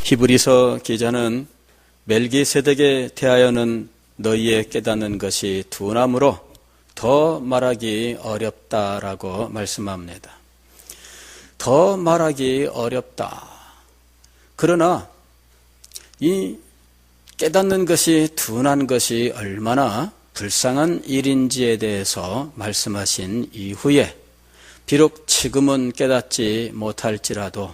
히브리서 기자는 멜기세덱에 대하여는 너희의 깨닫는 것이 둔함으로 더 말하기 어렵다라고 말씀합니다. 더 말하기 어렵다. 그러나 이 깨닫는 것이 둔한 것이 얼마나 불쌍한 일인지에 대해서 말씀하신 이후에 비록 지금은 깨닫지 못할지라도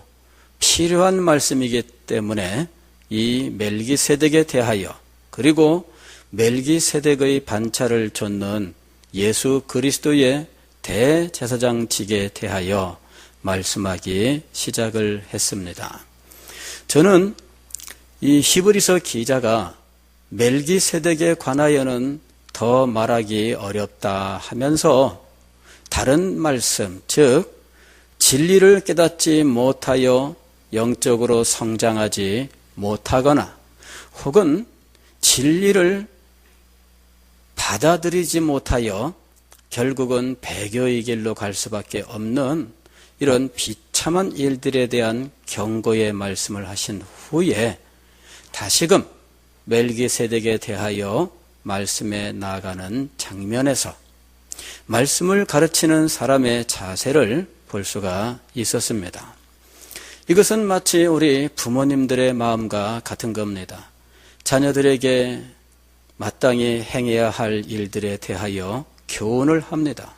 필요한 말씀이기 때문에 이 멜기세덱에 대하여 그리고 멜기세덱의 반차를 좇는 예수 그리스도의 대제사장직에 대하여 말씀하기 시작을 했습니다. 저는 이 히브리서 기자가 멜기세덱에 관하여는 더 말하기 어렵다 하면서 다른 말씀, 즉 진리를 깨닫지 못하여 영적으로 성장하지 못하거나 혹은 진리를 받아들이지 못하여 결국은 배교의 길로 갈 수밖에 없는 이런 비참한 일들에 대한 경고의 말씀을 하신 후에 다시금 멜기세덱에 대하여 말씀에 나아가는 장면에서 말씀을 가르치는 사람의 자세를 볼 수가 있었습니다. 이것은 마치 우리 부모님들의 마음과 같은 겁니다. 자녀들에게 마땅히 행해야 할 일들에 대하여 교훈을 합니다.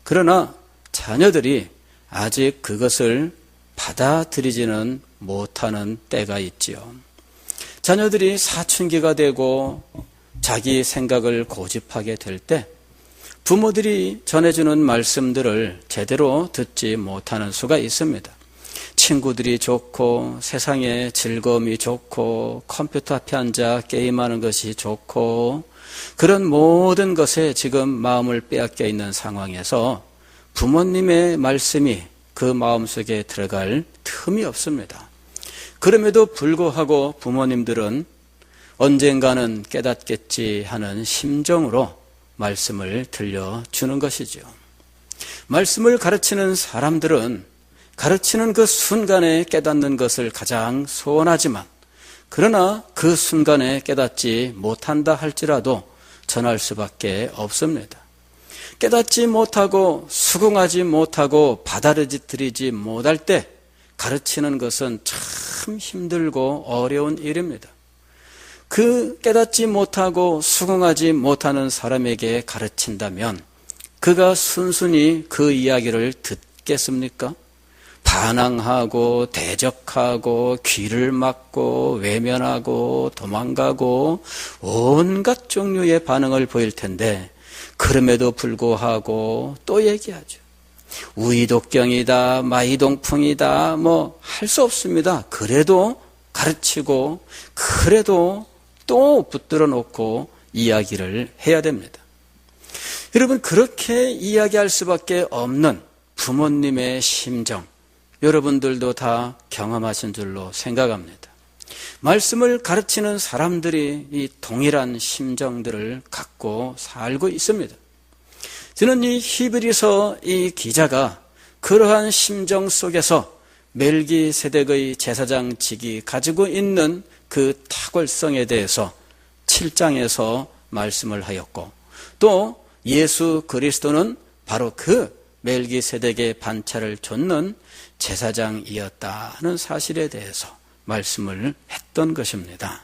그러나 자녀들이 아직 그것을 받아들이지는 못하는 때가 있지요. 자녀들이 사춘기가 되고 자기 생각을 고집하게 될 때 부모들이 전해주는 말씀들을 제대로 듣지 못하는 수가 있습니다. 친구들이 좋고 세상의 즐거움이 좋고 컴퓨터 앞에 앉아 게임하는 것이 좋고 그런 모든 것에 지금 마음을 빼앗겨 있는 상황에서 부모님의 말씀이 그 마음속에 들어갈 틈이 없습니다. 그럼에도 불구하고 부모님들은 언젠가는 깨닫겠지 하는 심정으로 말씀을 들려주는 것이죠. 말씀을 가르치는 사람들은 가르치는 그 순간에 깨닫는 것을 가장 소원하지만 그러나 그 순간에 깨닫지 못한다 할지라도 전할 수밖에 없습니다. 깨닫지 못하고 수긍하지 못하고 받아들이지 못할 때 가르치는 것은 참 힘들고 어려운 일입니다. 그 깨닫지 못하고 수긍하지 못하는 사람에게 가르친다면 그가 순순히 그 이야기를 듣겠습니까? 반항하고 대적하고 귀를 막고 외면하고 도망가고 온갖 종류의 반응을 보일 텐데 그럼에도 불구하고 또 얘기하죠. 우이독경이다, 마이동풍이다, 뭐 할 수 없습니다. 그래도 가르치고 그래도 또 붙들어 놓고 이야기를 해야 됩니다. 여러분, 그렇게 이야기할 수밖에 없는 부모님의 심정, 여러분들도 다 경험하신 줄로 생각합니다. 말씀을 가르치는 사람들이 이 동일한 심정들을 갖고 살고 있습니다. 저는 이 히브리서 이 기자가 그러한 심정 속에서 멜기세덱의 제사장직이 가지고 있는 그 탁월성에 대해서 7장에서 말씀을 하였고 또 예수 그리스도는 바로 그 멜기세덱의 반차를 좇는 제사장이었다는 사실에 대해서 말씀을 했던 것입니다.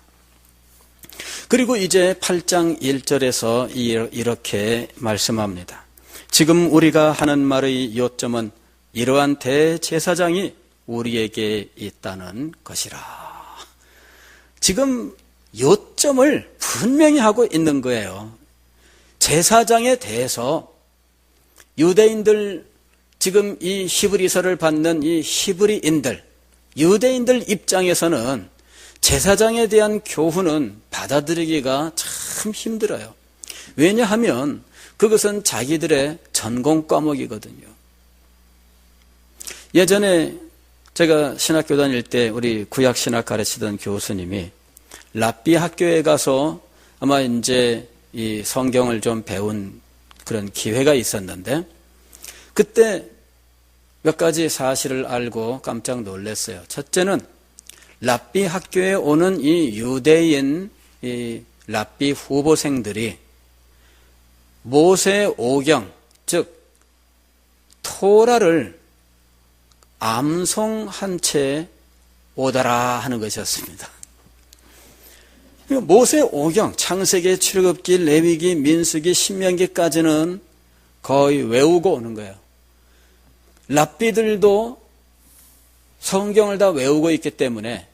그리고 이제 8장 1절에서 이렇게 말씀합니다. 지금 우리가 하는 말의 요점은 이러한 대제사장이 우리에게 있다는 것이라. 지금 요점을 분명히 하고 있는 거예요. 제사장에 대해서 유대인들, 지금 이 히브리서를 받는 이 히브리인들, 유대인들 입장에서는 제사장에 대한 교훈은 받아들이기가 참 힘들어요. 왜냐하면 그것은 자기들의 전공 과목이거든요. 예전에 제가 신학교 다닐 때 우리 구약신학 가르치던 교수님이 랍비 학교에 가서 아마 이제 이 성경을 좀 배운 그런 기회가 있었는데 그때 몇 가지 사실을 알고 깜짝 놀랐어요. 첫째는 랍비 학교에 오는 이 유대인 이 랍비 후보생들이 모세 오경, 즉 토라를 암송한 채 오더라 하는 것이었습니다. 모세 오경, 창세기, 출애굽기, 레위기, 민수기, 신명기까지는 거의 외우고 오는 거예요. 랍비들도 성경을 다 외우고 있기 때문에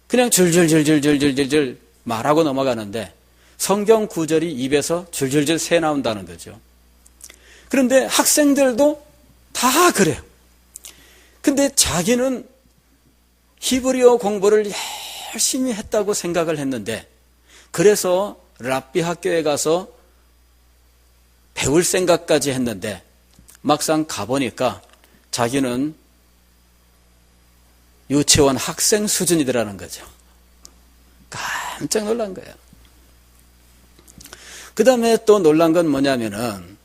그냥 줄줄줄줄줄줄줄 말하고 넘어가는데 성경 구절이 입에서 줄줄줄 새 나온다는 거죠. 그런데 학생들도 다 그래요. 근데 자기는 히브리어 공부를 열심히 했다고 생각을 했는데 그래서 랍비 학교에 가서 배울 생각까지 했는데 막상 가보니까 자기는 유치원 학생 수준이더라는 거죠. 깜짝 놀란 거예요. 그 다음에 또 놀란 건 뭐냐면은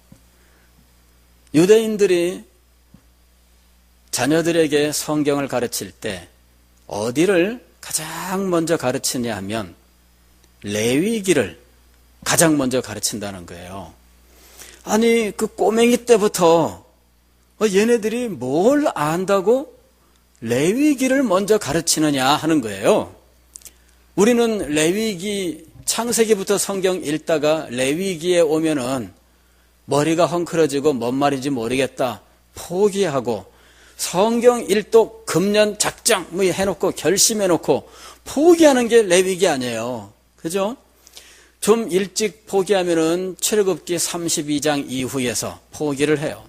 유대인들이 자녀들에게 성경을 가르칠 때 어디를 가장 먼저 가르치냐 하면 레위기를 가장 먼저 가르친다는 거예요. 아니 그 꼬맹이 때부터 얘네들이 뭘 안다고 레위기를 먼저 가르치느냐 하는 거예요. 우리는 레위기 창세기부터 성경 읽다가 레위기에 오면은 머리가 헝클어지고 뭔 말인지 모르겠다 포기하고 성경 일독 금년 작정 뭐 해놓고 결심해놓고 포기하는 게 레위기 아니에요. 그죠? 좀 일찍 포기하면은 출애굽기 32장 이후에서 포기를 해요.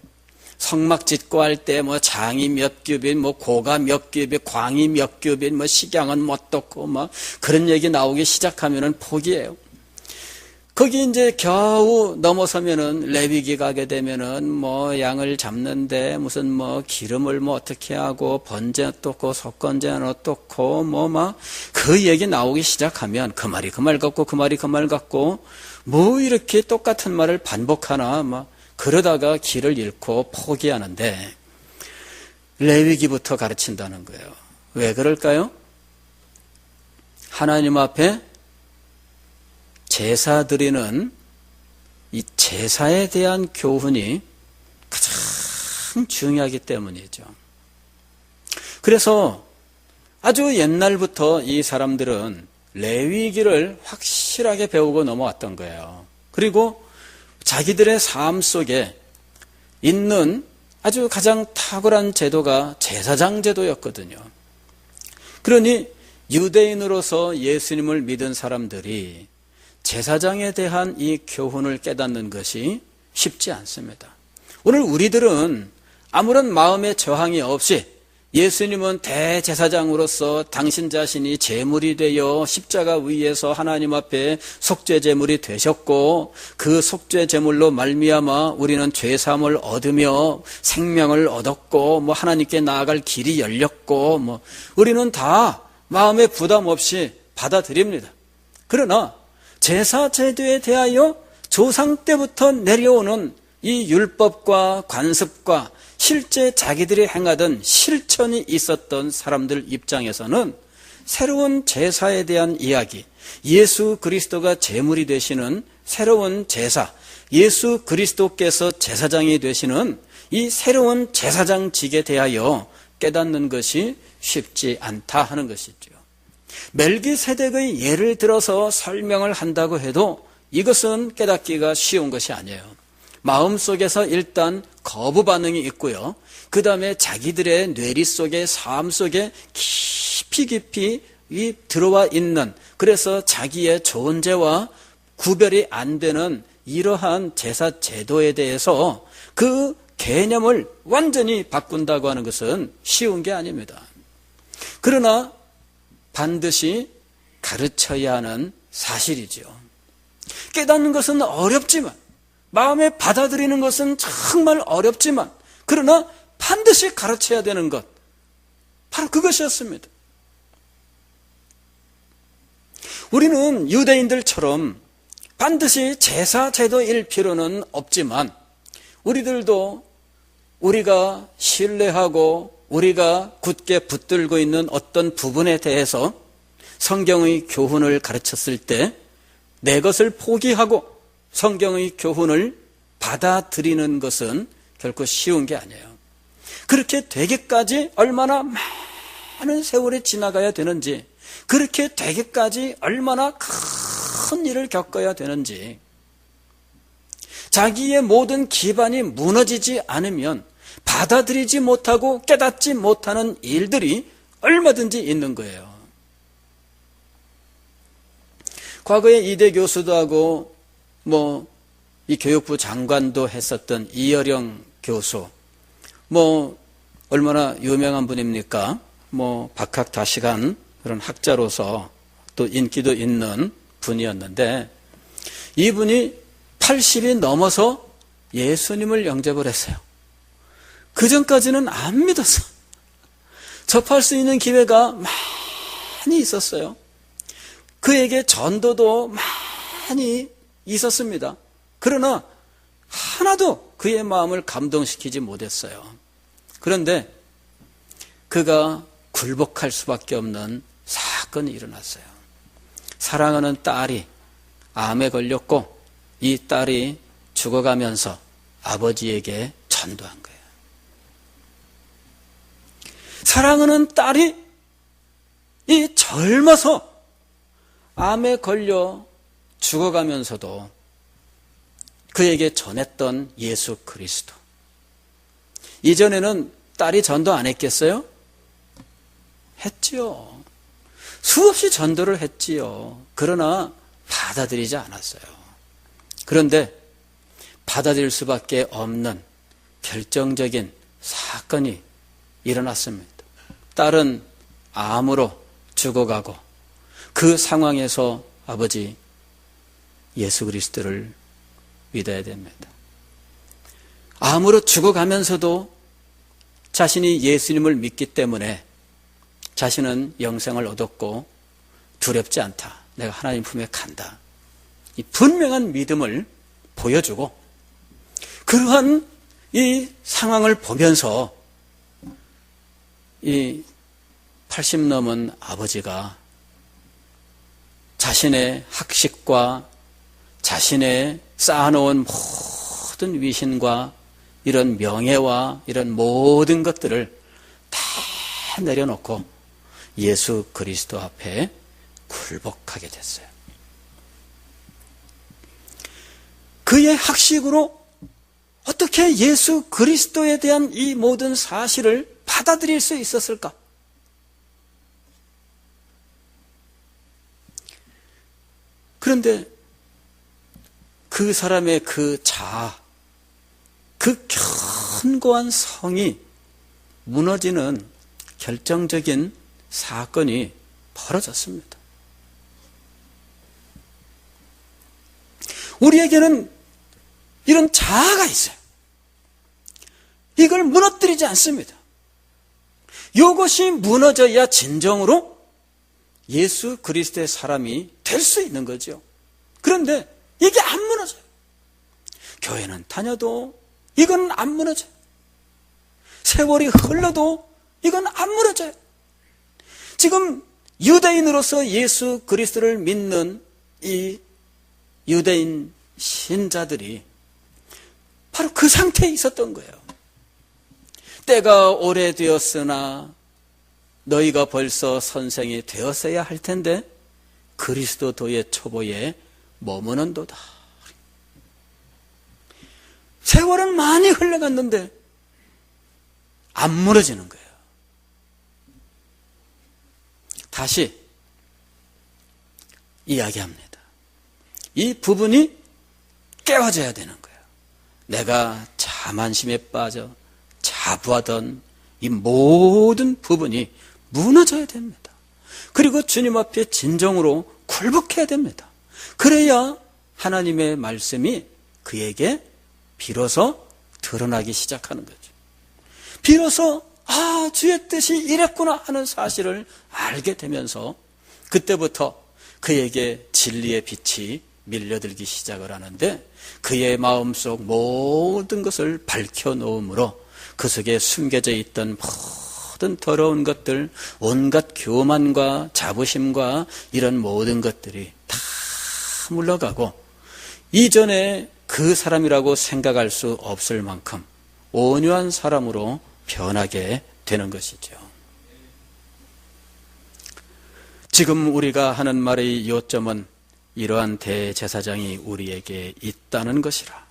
성막 짓고 할 때 뭐 장이 몇 규빗, 뭐 고가 몇 규빗, 광이 몇 규빗, 뭐 식양은 뭐 어떻고 뭐 그런 얘기 나오기 시작하면은 포기해요. 거기 이제 겨우 넘어서면은 레위기 가게 되면은 뭐 양을 잡는데 무슨 뭐 기름을 뭐 어떻게 하고 번제 어떻고 속건제는 어떻고 뭐 막 그 얘기 나오기 시작하면 그 말이 그 말 같고 그 말이 그 말 같고 뭐 이렇게 똑같은 말을 반복하나 막 그러다가 길을 잃고 포기하는데 레위기부터 가르친다는 거예요. 왜 그럴까요? 하나님 앞에 제사 드리는 이 제사에 대한 교훈이 가장 중요하기 때문이죠. 그래서 아주 옛날부터 이 사람들은 레위기를 확실하게 배우고 넘어왔던 거예요. 그리고 자기들의 삶 속에 있는 아주 가장 탁월한 제도가 제사장 제도였거든요. 그러니 유대인으로서 예수님을 믿은 사람들이 제사장에 대한 이 교훈을 깨닫는 것이 쉽지 않습니다. 오늘 우리들은 아무런 마음의 저항이 없이 예수님은 대제사장으로서 당신 자신이 제물이 되어 십자가 위에서 하나님 앞에 속죄 제물이 되셨고 그 속죄 제물로 말미암아 우리는 죄 사함을 얻으며 생명을 얻었고 뭐 하나님께 나아갈 길이 열렸고 뭐 우리는 다 마음의 부담 없이 받아들입니다. 그러나 제사 제도에 대하여 조상 때부터 내려오는 이 율법과 관습과 실제 자기들이 행하던 실천이 있었던 사람들 입장에서는 새로운 제사에 대한 이야기, 예수 그리스도가 제물이 되시는 새로운 제사, 예수 그리스도께서 제사장이 되시는 이 새로운 제사장직에 대하여 깨닫는 것이 쉽지 않다 하는 것이죠. 멜기세덱의 예를 들어서 설명을 한다고 해도 이것은 깨닫기가 쉬운 것이 아니에요. 마음속에서 일단 거부 반응이 있고요. 그 다음에 자기들의 뇌리 속에 삶 속에 깊이 들어와 있는, 그래서 자기의 존재와 구별이 안 되는 이러한 제사 제도에 대해서 그 개념을 완전히 바꾼다고 하는 것은 쉬운 게 아닙니다. 그러나 반드시 가르쳐야 하는 사실이죠. 깨닫는 것은 어렵지만, 마음에 받아들이는 것은 정말 어렵지만, 그러나 반드시 가르쳐야 되는 것, 바로 그것이었습니다. 우리는 유대인들처럼 반드시 제사 제도일 필요는 없지만 우리들도 우리가 신뢰하고 우리가 굳게 붙들고 있는 어떤 부분에 대해서 성경의 교훈을 가르쳤을 때 내 것을 포기하고 성경의 교훈을 받아들이는 것은 결코 쉬운 게 아니에요. 그렇게 되기까지 얼마나 많은 세월이 지나가야 되는지, 그렇게 되기까지 얼마나 큰 일을 겪어야 되는지, 자기의 모든 기반이 무너지지 않으면 받아들이지 못하고 깨닫지 못하는 일들이 얼마든지 있는 거예요. 과거에 이대 교수도 하고 이 교육부 장관도 했었던 이어령 교수, 얼마나 유명한 분입니까? 박학다식한 그런 학자로서 또 인기도 있는 분이었는데, 이분이 80이 넘어서 예수님을 영접을 했어요. 그 전까지는 안 믿었어. 접할 수 있는 기회가 많이 있었어요. 그에게 전도도 많이 있었습니다. 그러나 하나도 그의 마음을 감동시키지 못했어요. 그런데 그가 굴복할 수밖에 없는 사건이 일어났어요. 사랑하는 딸이 암에 걸렸고 이 딸이 죽어가면서 아버지에게 전도한 거예요. 사랑하는 딸이 이 젊어서 암에 걸려 죽어가면서도 그에게 전했던 예수 그리스도. 이전에는 딸이 전도 안 했겠어요? 했지요. 수없이 전도를 했지요. 그러나 받아들이지 않았어요. 그런데 받아들일 수밖에 없는 결정적인 사건이 일어났습니다. 딸은 암으로 죽어가고 그 상황에서 아버지 예수 그리스도를 믿어야 됩니다. 암으로 죽어가면서도 자신이 예수님을 믿기 때문에 자신은 영생을 얻었고 두렵지 않다. 내가 하나님 품에 간다. 이 분명한 믿음을 보여주고, 그러한 이 상황을 보면서 이 80 넘은 아버지가 자신의 학식과 자신의 쌓아놓은 모든 위신과 이런 명예와 이런 모든 것들을 다 내려놓고 예수 그리스도 앞에 굴복하게 됐어요. 그의 학식으로 어떻게 예수 그리스도에 대한 이 모든 사실을 받아들일 수 있었을까? 그런데 그 사람의 그 자아, 그 견고한 성이 무너지는 결정적인 사건이 벌어졌습니다. 우리에게는 이런 자아가 있어요. 이걸 무너뜨리지 않습니다. 이것이 무너져야 진정으로 예수 그리스도의 사람이 될 수 있는 거죠. 그런데 이게 안 무너져요. 교회는 다녀도 이건 안 무너져요. 세월이 흘러도 이건 안 무너져요. 지금 유대인으로서 예수 그리스도를 믿는 이 유대인 신자들이 바로 그 상태에 있었던 거예요. 때가 오래되었으나 너희가 벌써 선생이 되었어야 할 텐데 그리스도도의 초보에 머무는도다. 세월은 많이 흘러갔는데 안 무너지는 거예요. 다시 이야기합니다. 이 부분이 깨워져야 되는 거예요. 내가 자만심에 빠져 자부하던 이 모든 부분이 무너져야 됩니다. 그리고 주님 앞에 진정으로 굴복해야 됩니다. 그래야 하나님의 말씀이 그에게 비로소 드러나기 시작하는 거죠. 비로소 주의 뜻이 이랬구나 하는 사실을 알게 되면서 그때부터 그에게 진리의 빛이 밀려들기 시작을 하는데, 그의 마음속 모든 것을 밝혀놓음으로 그 속에 숨겨져 있던 모든 더러운 것들, 온갖 교만과 자부심과 이런 모든 것들이 다 물러가고 이전에 그 사람이라고 생각할 수 없을 만큼 온유한 사람으로 변하게 되는 것이죠. 지금 우리가 하는 말의 요점은 이러한 대제사장이 우리에게 있다는 것이라.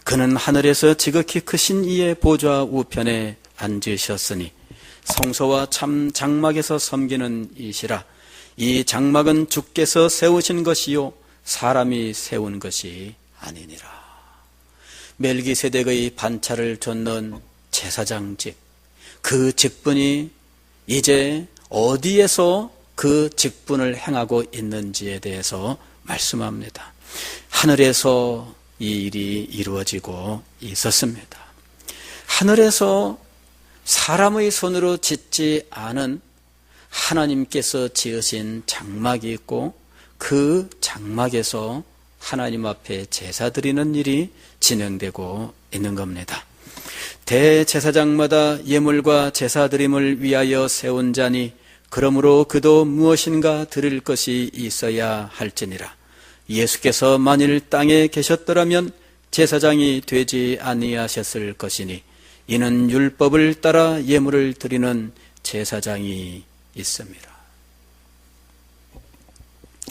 그는 하늘에서 지극히 크신 이의 보좌 우편에 앉으셨으니 성소와 참 장막에서 섬기는 이시라. 이 장막은 주께서 세우신 것이요 사람이 세운 것이 아니니라. 멜기세덱의 반차를 좇는 제사장직, 그 직분이 이제 어디에서 그 직분을 행하고 있는지에 대해서 말씀합니다. 하늘에서 이 일이 이루어지고 있었습니다. 하늘에서 사람의 손으로 짓지 않은 하나님께서 지으신 장막이 있고 그 장막에서 하나님 앞에 제사 드리는 일이 진행되고 있는 겁니다. 대제사장마다 예물과 제사 드림을 위하여 세운 자니 그러므로 그도 무엇인가 드릴 것이 있어야 할지니라. 예수께서 만일 땅에 계셨더라면 제사장이 되지 아니하셨을 것이니 이는 율법을 따라 예물을 드리는 제사장이 있습니다.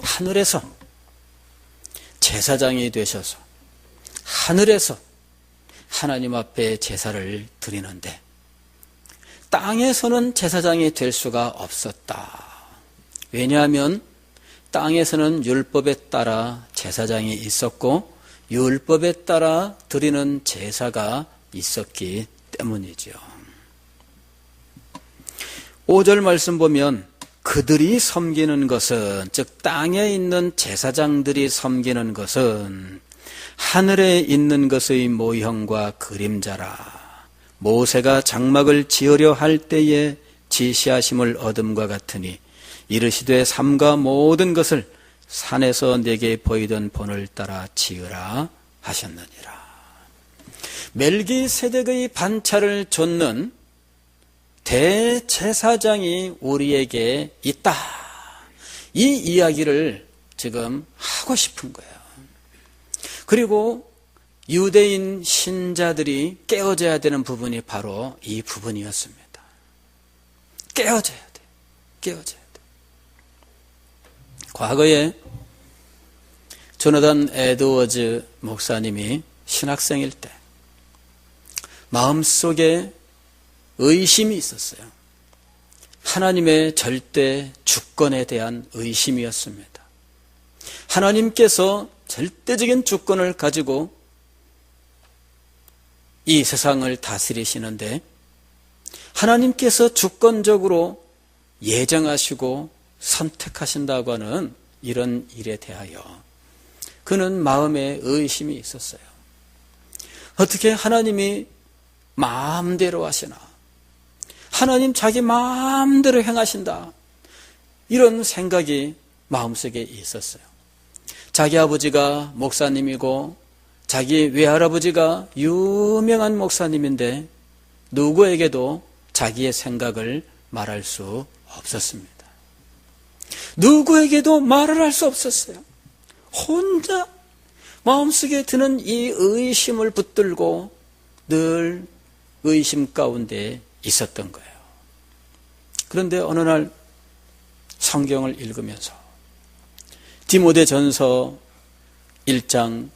하늘에서 제사장이 되셔서 하늘에서 하나님 앞에 제사를 드리는데 땅에서는 제사장이 될 수가 없었다. 왜냐하면 땅에서는 율법에 따라 제사장이 있었고 율법에 따라 드리는 제사가 있었기 때문이죠. 5절 말씀 보면 그들이 섬기는 것은, 즉 땅에 있는 제사장들이 섬기는 것은 하늘에 있는 것의 모형과 그림자라. 모세가 장막을 지으려 할 때에 지시하심을 얻음과 같으니 이르시되 삼가 모든 것을 산에서 내게 보이던 본을 따라 지으라 하셨느니라. 멜기세덱의 반차를 좇는 대제사장이 우리에게 있다. 이 이야기를 지금 하고 싶은 거예요. 그리고 유대인 신자들이 깨어져야 되는 부분이 바로 이 부분이었습니다. 깨어져야 돼. 깨어져야 돼. 과거에 조나단 에드워즈 목사님이 신학생일 때 마음속에 의심이 있었어요. 하나님의 절대 주권에 대한 의심이었습니다. 하나님께서 절대적인 주권을 가지고 이 세상을 다스리시는데 하나님께서 주권적으로 예정하시고 선택하신다고 하는 이런 일에 대하여 그는 마음에 의심이 있었어요. 어떻게 하나님이 마음대로 하시나? 하나님 자기 마음대로 행하신다. 이런 생각이 마음속에 있었어요. 자기 아버지가 목사님이고 자기 외할아버지가 유명한 목사님인데 누구에게도 자기의 생각을 말할 수 없었습니다. 누구에게도 말을 할 수 없었어요. 혼자 마음속에 드는 이 의심을 붙들고 늘 의심 가운데 있었던 거예요. 그런데 어느 날 성경을 읽으면서 디모데전서 1장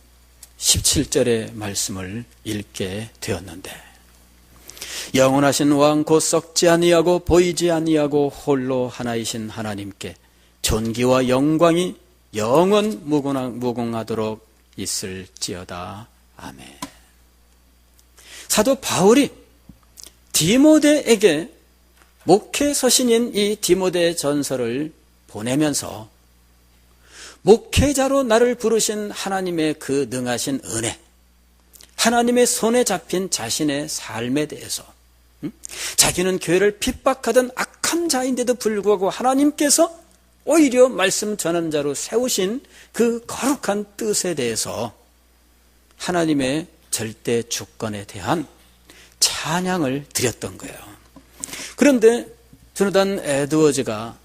17절의 말씀을 읽게 되었는데 영원하신 왕 곧 썩지 아니하고 보이지 아니하고 홀로 하나이신 하나님께 존귀와 영광이 영원 무궁하도록 있을지어다. 아멘. 사도 바울이 디모데에게 목회 서신인 이 디모데 전서를 보내면서 목회자로 나를 부르신 하나님의 그 능하신 은혜, 하나님의 손에 잡힌 자신의 삶에 대해서 자기는 교회를 핍박하던 악한 자인데도 불구하고 하나님께서 오히려 말씀 전환자로 세우신 그 거룩한 뜻에 대해서 하나님의 절대 주권에 대한 찬양을 드렸던 거예요. 그런데 조나단 에드워즈가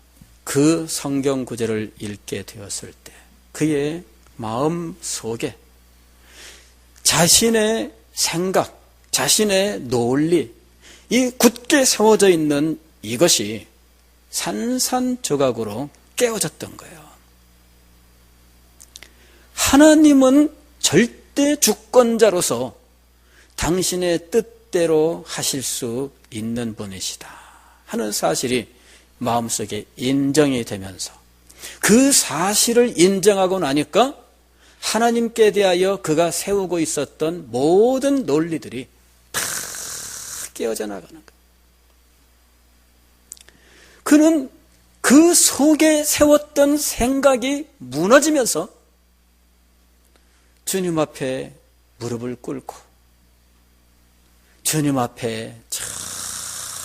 그 성경 구절을 읽게 되었을 때 그의 마음 속에 자신의 생각, 자신의 논리, 이 굳게 세워져 있는 이것이 산산조각으로 깨어졌던 거예요. 하나님은 절대 주권자로서 당신의 뜻대로 하실 수 있는 분이시다 하는 사실이 마음속에 인정이 되면서 그 사실을 인정하고 나니까 하나님께 대하여 그가 세우고 있었던 모든 논리들이 다 깨어져 나가는 거예요. 그는 그 속에 세웠던 생각이 무너지면서 주님 앞에 무릎을 꿇고 주님 앞에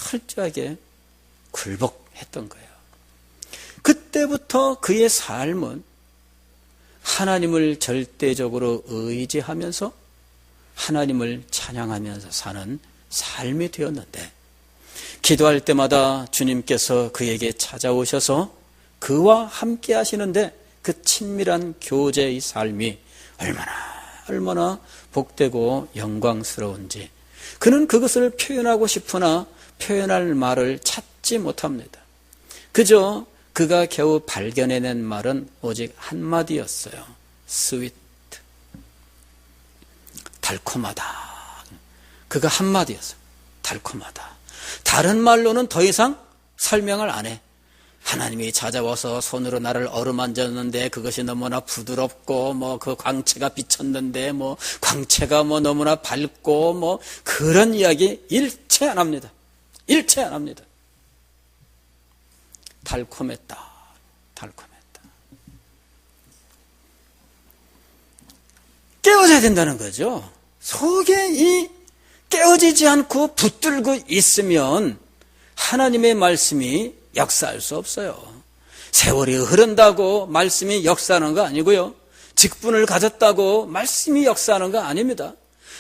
철저하게 굴복했던 거예요. 그때부터 그의 삶은 하나님을 절대적으로 의지하면서 하나님을 찬양하면서 사는 삶이 되었는데, 기도할 때마다 주님께서 그에게 찾아오셔서 그와 함께 하시는데 그 친밀한 교제의 삶이 얼마나 복되고 영광스러운지 그는 그것을 표현하고 싶으나 표현할 말을 찾지 못합니다. 그저 그가 겨우 발견해낸 말은 오직 한마디였어요. 스위트, 달콤하다. 그가 한마디였어요. 달콤하다. 다른 말로는 더 이상 설명을 안 해. 하나님이 찾아와서 손으로 나를 어루만졌는데 그것이 너무나 부드럽고 그 광채가 비쳤는데 광채가 너무나 밝고 그런 이야기 일체 안 합니다. 일체 안 합니다. 달콤했다. 깨어져야 된다는 거죠. 속에 이 깨어지지 않고 붙들고 있으면 하나님의 말씀이 역사할 수 없어요. 세월이 흐른다고 말씀이 역사하는 거 아니고요. 직분을 가졌다고 말씀이 역사하는 거 아닙니다.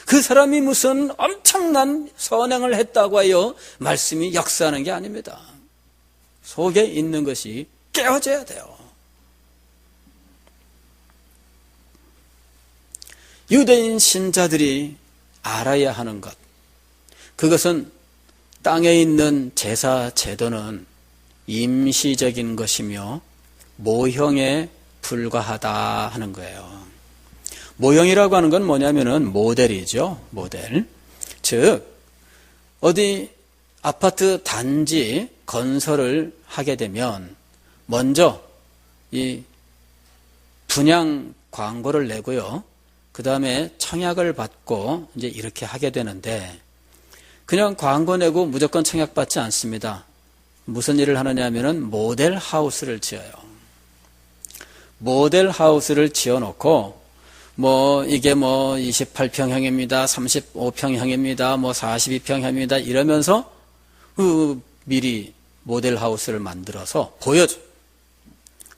그 사람이 무슨 엄청난 선행을 했다고 하여 말씀이 역사하는 게 아닙니다. 속에 있는 것이 깨어져야 돼요. 유대인 신자들이 알아야 하는 것, 그것은 땅에 있는 제사 제도는 임시적인 것이며 모형에 불과하다 하는 거예요. 모형이라고 하는 건 뭐냐면은 모델이죠. 모델. 즉 어디 아파트 단지 건설을 하게 되면 먼저 이 분양 광고를 내고요. 그 다음에 청약을 받고 이제 이렇게 하게 되는데, 그냥 광고 내고 무조건 청약받지 않습니다. 무슨 일을 하느냐 하면은 모델 하우스를 지어요. 모델 하우스를 지어놓고 이게 28평형입니다. 35평형입니다. 42평형입니다. 이러면서 미리 모델 하우스를 만들어서 보여줘.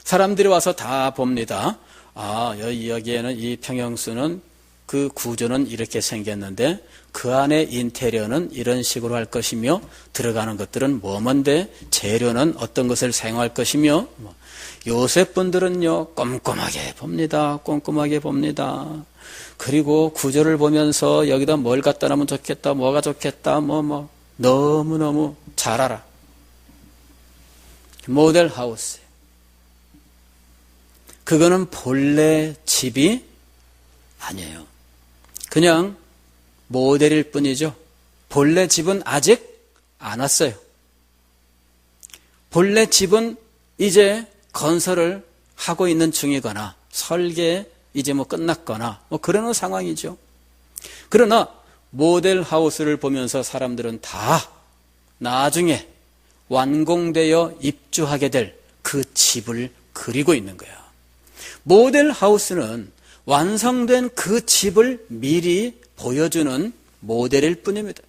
사람들이 와서 다 봅니다. 여기에는 이 평형수는 그 구조는 이렇게 생겼는데 그 안에 인테리어는 이런 식으로 할 것이며 들어가는 것들은 뭐뭔데 재료는 어떤 것을 사용할 것이며, 요새 분들은요 꼼꼼하게 봅니다. 그리고 구조를 보면서 여기다 뭘 갖다 놓으면 좋겠다, 뭐가 좋겠다, 너무너무 잘 알아. 모델 하우스. 그거는 본래 집이 아니에요. 그냥 모델일 뿐이죠. 본래 집은 아직 안 왔어요. 본래 집은 이제 건설을 하고 있는 중이거나 설계 이제 끝났거나 그러는 상황이죠. 그러나 모델 하우스를 보면서 사람들은 다 나중에 완공되어 입주하게 될 그 집을 그리고 있는 거예요. 모델 하우스는 완성된 그 집을 미리 보여주는 모델일 뿐입니다.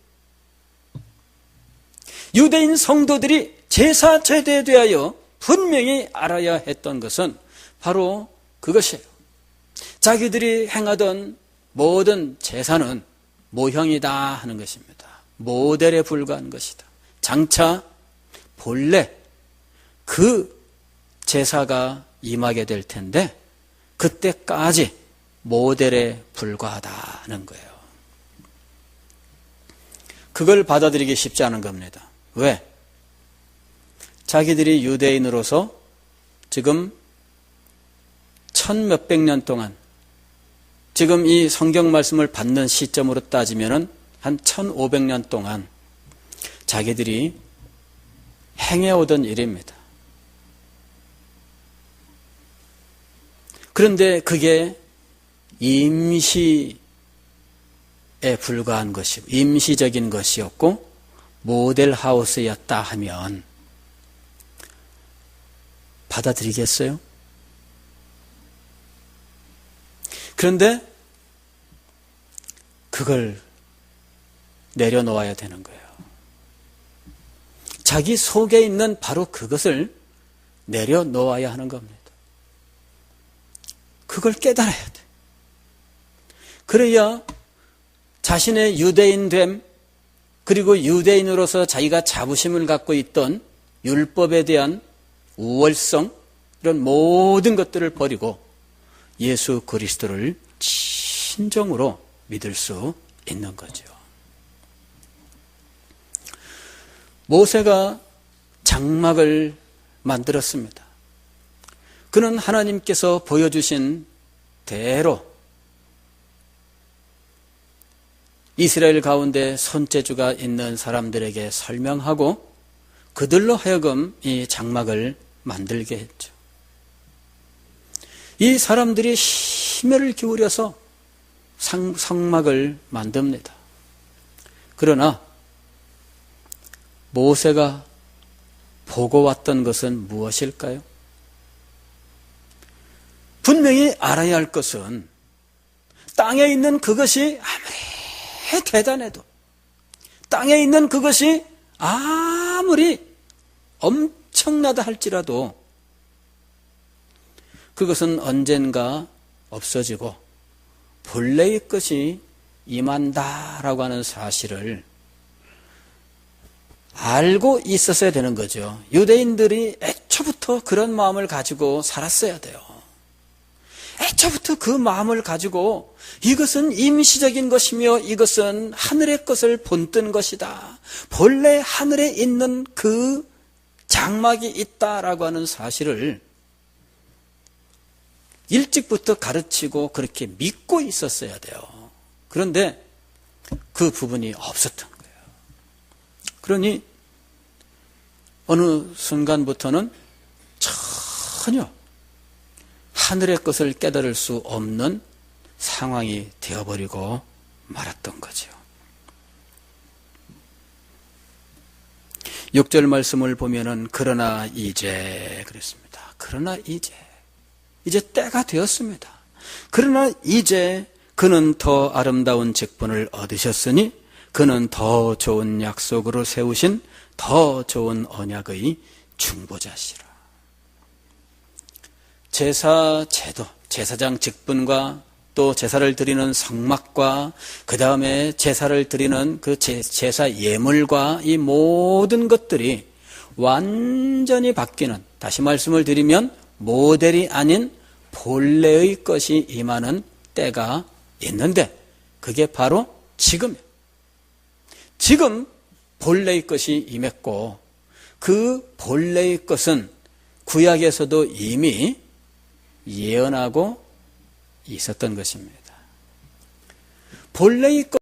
유대인 성도들이 제사 제대에 대하여 분명히 알아야 했던 것은 바로 그것이에요. 자기들이 행하던 모든 제사는 모형이다 하는 것입니다. 모델에 불과한 것이다. 장차 본래 그 제사가 임하게 될 텐데 그때까지 모델에 불과하다는 거예요. 그걸 받아들이기 쉽지 않은 겁니다. 왜? 자기들이 유대인으로서 지금 1000몇백 년 동안, 지금 이 성경 말씀을 받는 시점으로 따지면 한 1500년 동안 자기들이 행해오던 일입니다. 그런데 그게 임시에 불과한 것이고 임시적인 것이었고 모델하우스였다 하면 받아들이겠어요? 그런데 그걸 내려놓아야 되는 거예요. 자기 속에 있는 바로 그것을 내려놓아야 하는 겁니다. 그걸 깨달아야 돼. 그래야 자신의 유대인됨, 그리고 유대인으로서 자기가 자부심을 갖고 있던 율법에 대한 우월성, 이런 모든 것들을 버리고 예수 그리스도를 진정으로 믿을 수 있는 거죠. 모세가 장막을 만들었습니다. 그는 하나님께서 보여주신 대로 이스라엘 가운데 손재주가 있는 사람들에게 설명하고 그들로 하여금 이 장막을 만들게 했죠. 이 사람들이 심혈을 기울여서 성막을 만듭니다. 그러나 모세가 보고 왔던 것은 무엇일까요? 분명히 알아야 할 것은 땅에 있는 그것이 아무리 대단해도, 땅에 있는 그것이 아무리 엄청나다 할지라도 그것은 언젠가 없어지고 본래의 것이 임한다라고 하는 사실을 알고 있었어야 되는 거죠. 유대인들이 애초부터 그런 마음을 가지고 살았어야 돼요. 애초부터 그 마음을 가지고 이것은 임시적인 것이며 이것은 하늘의 것을 본뜬 것이다. 본래 하늘에 있는 그 장막이 있다라고 하는 사실을 일찍부터 가르치고 그렇게 믿고 있었어야 돼요. 그런데 그 부분이 없었던 거예요. 그러니 어느 순간부터는 전혀 하늘의 것을 깨달을 수 없는 상황이 되어버리고 말았던 거죠. 6절 말씀을 보면은 그러나 이제 그랬습니다. 그러나 이제 때가 되었습니다. 그러나 이제 그는 더 아름다운 직분을 얻으셨으니 그는 더 좋은 약속으로 세우신 더 좋은 언약의 중보자시라. 제사 제도, 제사장 직분과 또 제사를 드리는 성막과 그 다음에 제사를 드리는 그 제사 예물과 이 모든 것들이 완전히 바뀌는, 다시 말씀을 드리면 모델이 아닌 본래의 것이 임하는 때가 있는데 그게 바로 지금이에요. 지금 본래의 것이 임했고 그 본래의 것은 구약에서도 이미 예언하고 있었던 것입니다. 본래의 것